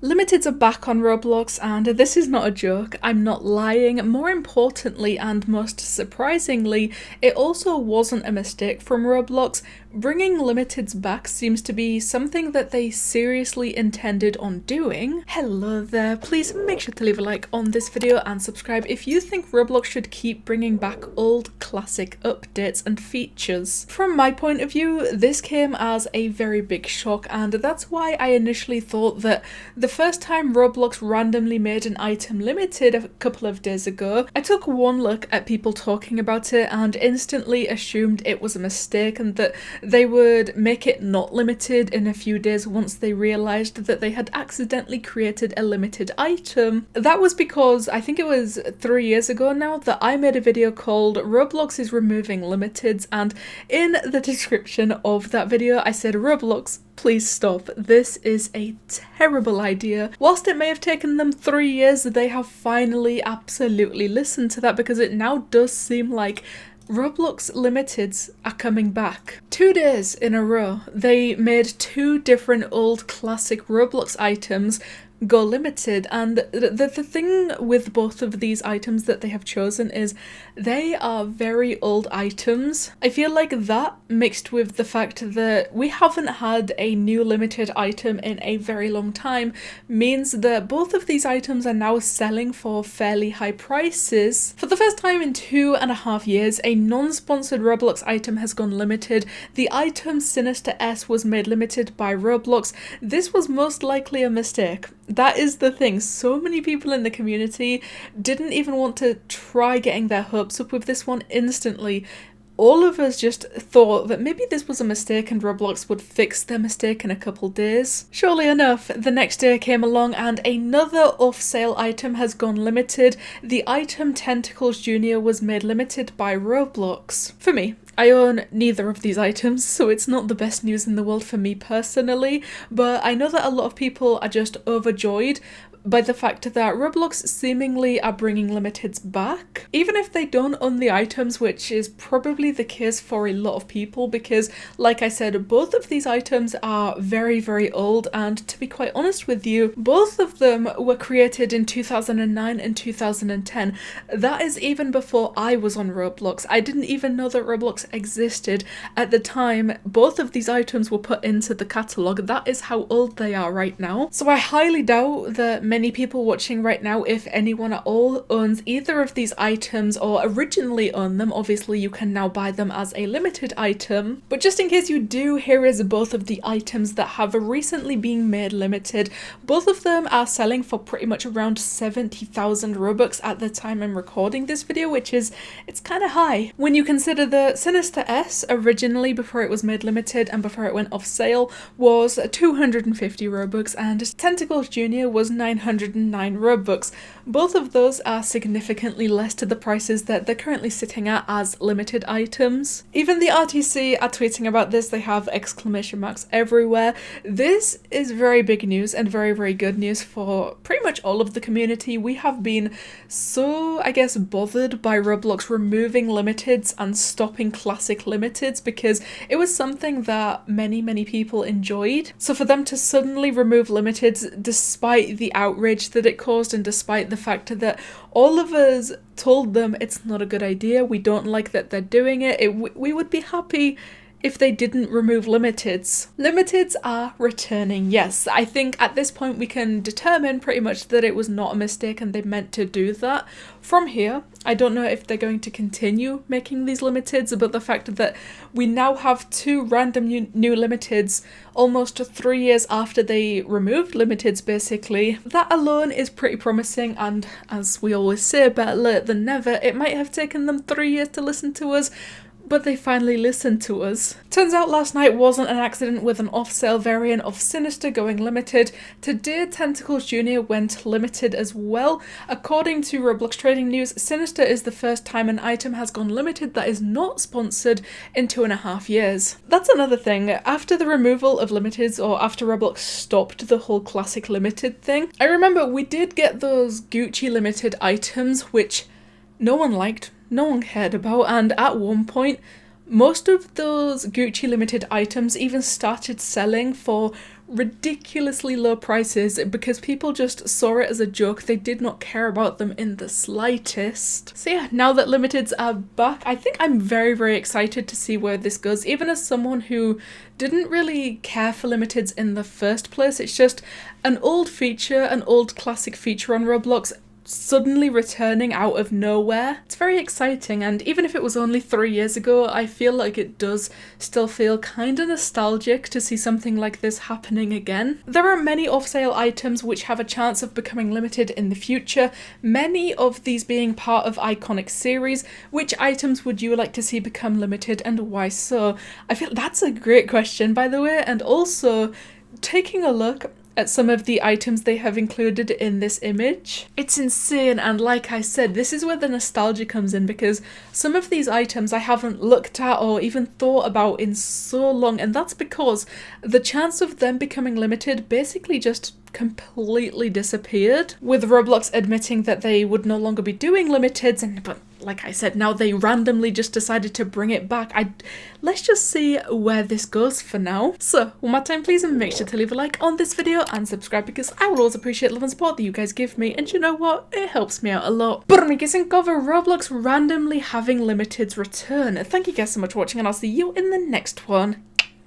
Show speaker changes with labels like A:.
A: Limiteds are back on Roblox, and this is not a joke. I'm not lying. More importantly, and most surprisingly, it also wasn't a mistake from Roblox. Bringing limiteds back seems to be something that they seriously intended on doing. Hello there, please make sure to leave a like on this video and subscribe if you think Roblox should keep bringing back old classic updates and features. From my point of view, this came as a very big shock, and that's why I initially thought that the first time Roblox randomly made an item limited a couple of days ago, I took one look at people talking about it and instantly assumed it was a mistake and that they would make it not limited in a few days once they realised that they had accidentally created a limited item. That was because I think it was 3 years ago now that I made a video called Roblox is removing limiteds, and in the description of that video I said, Roblox, please stop. This is a terrible idea. Whilst it may have taken them 3 years, they have finally absolutely listened to that, because it now does seem like Roblox limiteds are coming back. 2 days in a row, they made 2 different old classic Roblox items go limited, and the thing with both of these items that they have chosen is they are very old items. I feel like that, mixed with the fact that we haven't had a new limited item in a very long time, means that both of these items are now selling for fairly high prices. For the first time in 2.5 years, a non-sponsored Roblox item has gone limited. The item Sinister S was made limited by Roblox. This was most likely a mistake. That is the thing. So many people in the community didn't even want to try getting their hopes up with this one instantly. All of us just thought that maybe this was a mistake and Roblox would fix their mistake in a couple days. Surely enough, the next day came along and another off-sale item has gone limited. The item Tentacles Jr. was made limited by Roblox. For me, I own neither of these items, so it's not the best news in the world for me personally, but I know that a lot of people are just overjoyed by the fact that Roblox seemingly are bringing limiteds back, even if they don't own the items, which is probably the case for a lot of people, because like I said, both of these items are very, very old, and to be quite honest with you, both of them were created in 2009 and 2010. That is even before I was on Roblox. I didn't even know that Roblox existed at the time both of these items were put into the catalogue. That is how old they are right now. So I highly doubt that many people watching right now, if anyone at all, owns either of these items or originally owned them. Obviously you can now buy them as a limited item, but just in case you do, here is both of the items that have recently been made limited. Both of them are selling for pretty much around 70,000 Robux at the time I'm recording this video, which is, it's kind of high when you consider the Sinister S originally, before it was made limited and before it went off sale, was 250 Robux, and Tentacles Jr. was 909 Robux. Both of those are significantly less to the prices that they're currently sitting at as limited items. Even the RTC are tweeting about this. They have exclamation marks everywhere. This is very big news and very, very good news for pretty much all of the community. We have been so, I guess, bothered by Roblox removing limiteds and stopping classic limiteds, because it was something that many, many people enjoyed. So for them to suddenly remove limiteds, despite the outrage that it caused and despite the fact that all of us told them it's not a good idea, we don't like that they're doing it, we would be happy if they didn't remove limiteds. Limiteds are returning, yes. I think at this point we can determine pretty much that it was not a mistake and they meant to do that. From here, I don't know if they're going to continue making these limiteds, but the fact that we now have 2 random new limiteds almost 3 years after they removed limiteds basically, that alone is pretty promising, and as we always say, better late than never. It might have taken them 3 years to listen to us, but they finally listened to us. Turns out last night wasn't an accident with an off-sale variant of Sinister going limited. Today, Tentacles Jr. went limited as well. According to Roblox Trading News, Sinister is the first time an item has gone limited that is not sponsored in 2.5 years. That's another thing. After the removal of limiteds, or after Roblox stopped the whole classic limited thing, I remember we did get those Gucci limited items, which no one liked, no one cared about, and at one point most of those Gucci limited items even started selling for ridiculously low prices because people just saw it as a joke. They did not care about them in the slightest. So yeah, now that limiteds are back, I think I'm very, very excited to see where this goes. Even as someone who didn't really care for limiteds in the first place, it's just an old feature, an old classic feature on Roblox suddenly returning out of nowhere. It's very exciting, and even if it was only 3 years ago, I feel like it does still feel kind of nostalgic to see something like this happening again. There are many off-sale items which have a chance of becoming limited in the future, many of these being part of iconic series. Which items would you like to see become limited, and why so? I feel that's a great question, by the way, and also taking a look at some of the items they have included in this image. It's insane, and like I said, this is where the nostalgia comes in, because some of these items I haven't looked at or even thought about in so long, and that's because the chance of them becoming limited basically just completely disappeared, with Roblox admitting that they would no longer be doing limiteds, but like I said, now they randomly just decided to bring it back. Let's just see where this goes for now. So one more time please, and make sure to leave a like on this video and subscribe, because I will always appreciate love and support that you guys give me, and you know what, it helps me out a lot. But I'm guessing cover Roblox randomly having limiteds return. Thank you guys so much for watching, and I'll see you in the next one.